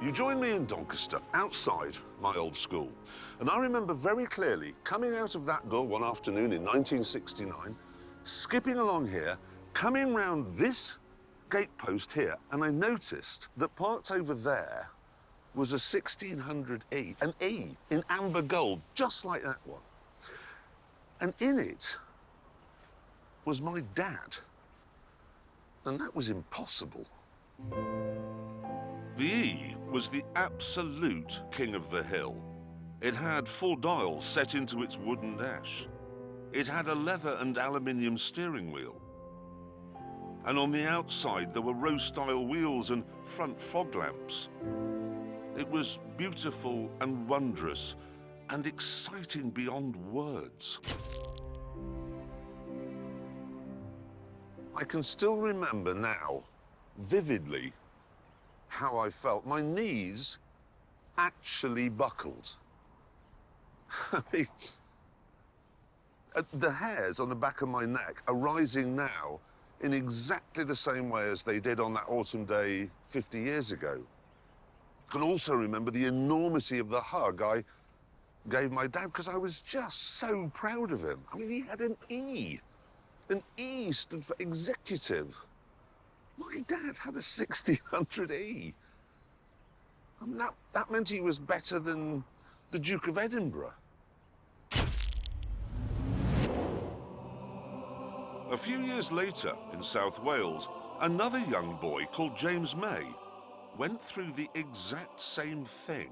You joined me in Doncaster, outside my old school. And I remember very clearly coming out of that door one afternoon in 1969, skipping along here, coming round this gatepost here, and I noticed that parked over there was a 1600 E, an E in amber gold, just like that one. And in it was my dad. And that was impossible. The E was the absolute king of the hill. It had 4 dials set into its wooden dash. It had a leather and aluminium steering wheel. And on the outside, there were row-style wheels and front fog lamps. It was beautiful and wondrous and exciting beyond words. I can still remember now, vividly, how I felt. My knees actually buckled. I mean, the hairs on the back of my neck are rising now in exactly the same way as they did on that autumn day 50 years ago. I can also remember the enormity of the hug I gave my dad because I was just so proud of him. I mean, he had an E. An E stood for executive. My dad had a 1600E. I mean, that meant he was better than the Duke of Edinburgh. A few years later, in South Wales, another young boy called James May went through the exact same thing.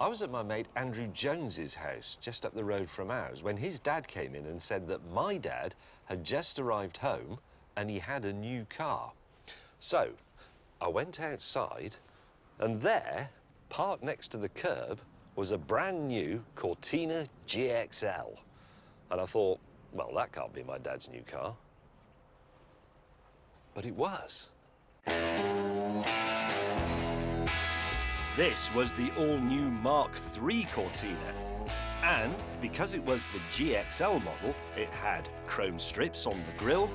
I was at my mate Andrew Jones's house, just up the road from ours, when his dad came in and said that my dad had just arrived home and he had a new car. So I went outside, and there, parked next to the curb, was a brand new Cortina GXL. And I thought, well, that can't be my dad's new car. But it was. This was the all-new Mark III Cortina. And because it was the GXL model, it had chrome strips on the grille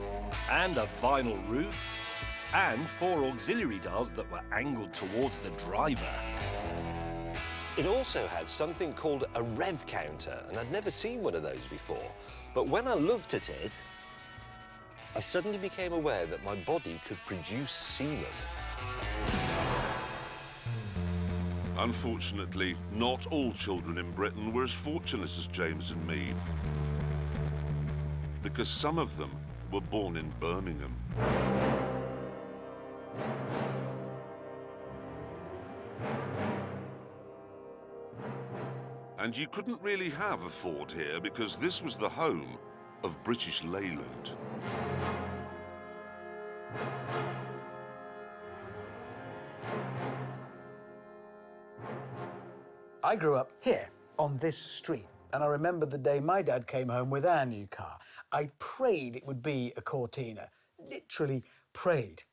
and a vinyl roof and 4 auxiliary dials that were angled towards the driver. It also had something called a rev counter, and I'd never seen one of those before. But when I looked at it, I suddenly became aware that my body could produce semen. Unfortunately, not all children in Britain were as fortunate as James and me, because some of them were born in Birmingham. And you couldn't really have a Ford here because this was the home of British Leyland. I grew up here on this street, and I remember the day my dad came home with our new car. I prayed it would be a Cortina, literally prayed,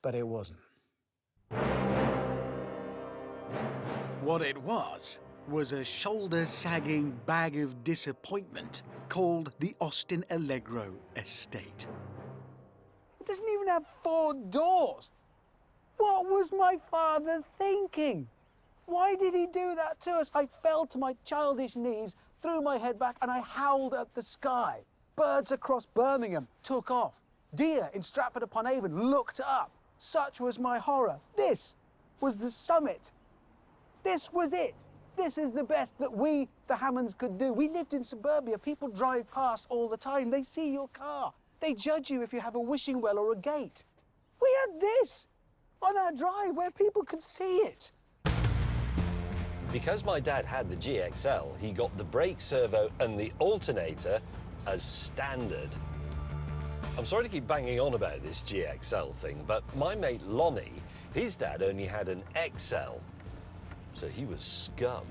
but it wasn't. What it was a shoulder-sagging bag of disappointment called the Austin Allegro Estate. It doesn't even have 4 doors. What was my father thinking? Why did he do that to us? I fell to my childish knees, threw my head back, and I howled at the sky. Birds across Birmingham took off. Deer in Stratford-upon-Avon looked up. Such was my horror. This was the summit. This was it. This is the best that we, the Hammonds, could do. We lived in suburbia. People drive past all the time. They see your car. They judge you if you have a wishing well or a gate. We had this on our drive where people could see it. Because my dad had the GXL, he got the brake servo and the alternator as standard. I'm sorry to keep banging on about this GXL thing, but my mate Lonnie, his dad only had an XL, so he was scum.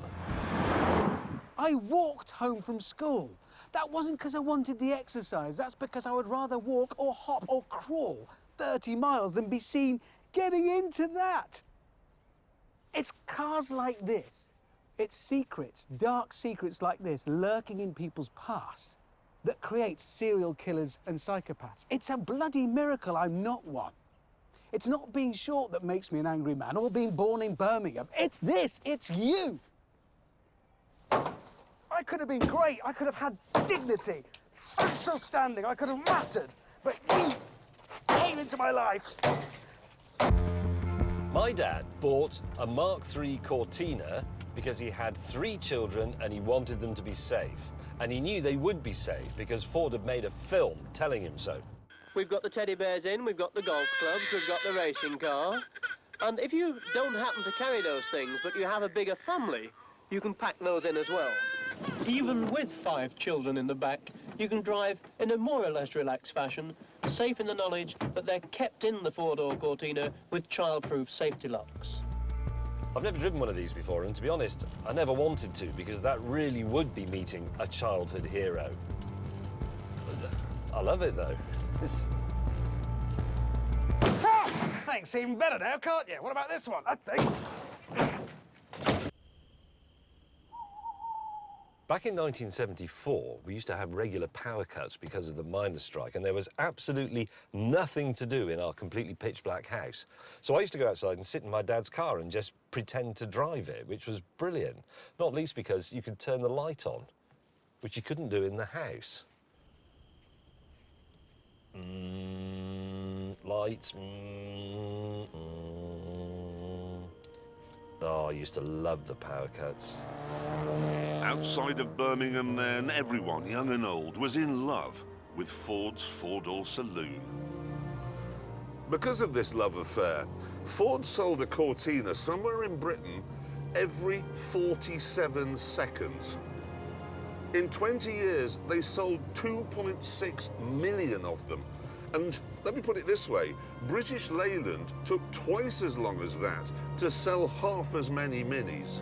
I walked home from school. That wasn't because I wanted the exercise. That's because I would rather walk or hop or crawl 30 miles than be seen getting into that. It's cars like this. It's secrets, dark secrets like this, lurking in people's pasts that creates serial killers and psychopaths. It's a bloody miracle I'm not one. It's not being short that makes me an angry man, or being born in Birmingham. It's this, it's you. I could have been great. I could have had dignity, social standing. I could have mattered. But you came into my life. My dad bought a Mark III Cortina because he had 3 children and he wanted them to be safe. And he knew they would be safe because Ford had made a film telling him so. We've got the teddy bears in, we've got the golf clubs, we've got the racing car. And if you don't happen to carry those things, but you have a bigger family, you can pack those in as well. Even with 5 children in the back, you can drive in a more or less relaxed fashion, safe in the knowledge that they're kept in the four-door Cortina with child-proof safety locks. I've never driven one of these before, and to be honest, I never wanted to, because that really would be meeting a childhood hero. I love it, though. Thanks, even better now, can't you? What about this one? That's it. Back in 1974, we used to have regular power cuts because of the miners' strike, and there was absolutely nothing to do in our completely pitch-black house. So I used to go outside and sit in my dad's car and just pretend to drive it, which was brilliant. Not least because you could turn the light on, which you couldn't do in the house. Lights. Oh, I used to love the power cuts. Outside of Birmingham then, everyone, young and old, was in love with Ford's four-door saloon. Because of this love affair, Ford sold a Cortina somewhere in Britain every 47 seconds. In 20 years, they sold 2.6 million of them. And let me put it this way, British Leyland took twice as long as that to sell half as many Minis.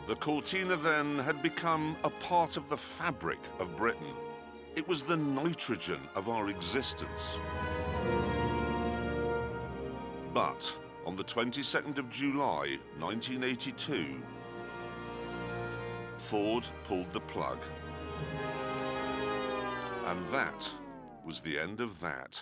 The Cortina then had become a part of the fabric of Britain. It was the nitrogen of our existence. But on the 22nd of July, 1982, Ford pulled the plug. And that was the end of that.